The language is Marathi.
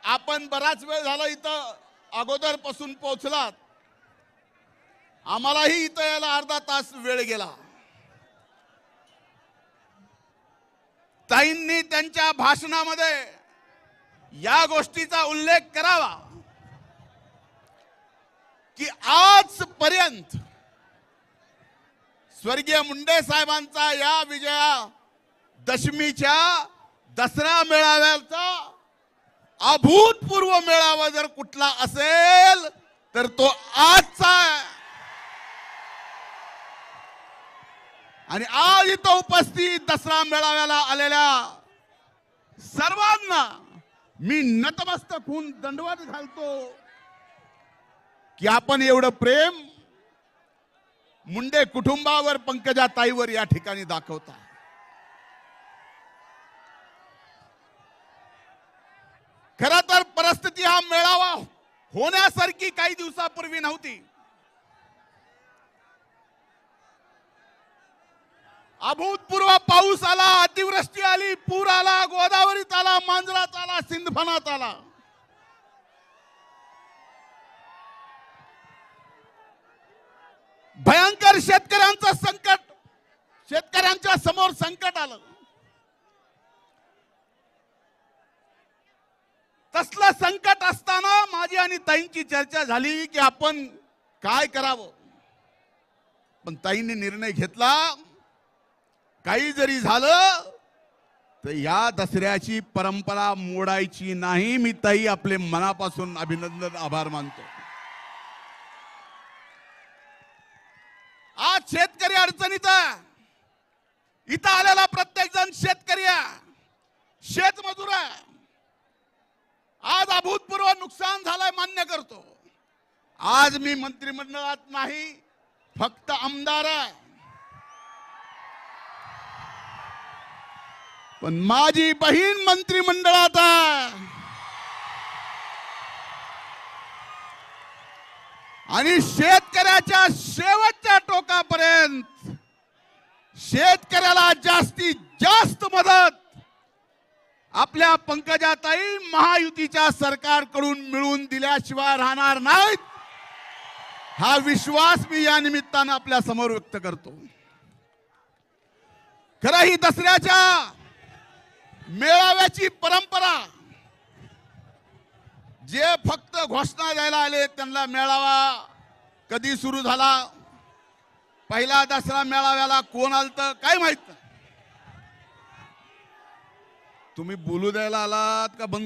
आपण बराच वेळ झाला इथं अगोदरपासून पोहोचलात. आम्हालाही इथं यायला अर्धा तास वेळ गेला. ताईंनी त्यांच्या भाषणामध्ये या गोष्टीचा उल्लेख करावा की आजपर्यंत स्वर्गीय मुंडे साहेबांचा या विजयादशमीच्या दसरा मेळाव्याचा अभूतपूर्व मेळावा जर कुठला असेल तर तो आजचा आहे. आणि आज इथं उपस्थित दसरा मेळाव्याला आलेल्या सर्वांना मी नतमस्तक होऊन दंडवत घालतो की आपण एवढं प्रेम मुंडे कुटुंबावर, पंकजा ताईवर या ठिकाणी दाखवता. खरं तर परिस्थिती हा मेळावा होण्यासारखी काही दिवसापूर्वी नव्हती. अभूतपूर्व पाऊस आला, अतिवृष्टी आली, पूर आला, गोदावरीत आला, मांजरात आला, सिंधफणात आला. भयंकर शेतकऱ्यांचं संकट, शेतकऱ्यांच्या समोर संकट आलं. तसलं संकट असताना माझी आणि ताईंची चर्चा झाली की आपण काय करावं. पण ताईंनी निर्णय घेतला, काही जरी झालं तर या दसऱ्याची परंपरा मोडायची नाही. मी ताई आपले मनापासून अभिनंदन, आभार मानतो. आज शेतकरी अडचणीत आहे. इथं आलेला प्रत्येक जण शेतकरी आहे, शेतमजूर आहे. आज अभूतपूर्व नुकसान झालंय, मान्य करतो. आज मी मंत्रिमंडळात नाही, फक्त आमदार आहे. पण माझी बहीण मंत्रिमंडळात आहे. आणि शेतकऱ्याच्या शेवटच्या टोकापर्यंत शेतकऱ्याला जास्तीत जास्त मदत आपल्या पंकजाताई महायुतीच्या सरकारकडून मिळून दिल्याशिवाय राहणार नाहीत. हा विश्वास मी या निमित्तानं आपल्या समोर व्यक्त करतो. खरं ही दसऱ्याच्या मेळाव्याची परंपरा, जे फक्त घोषणा द्यायला आले त्यांना मेळावा कधी सुरू झाला, पहिला दसरा मेळाव्याला कोण आलतं काय माहित. तुम्ही बोलू द्यायला आलात का बंद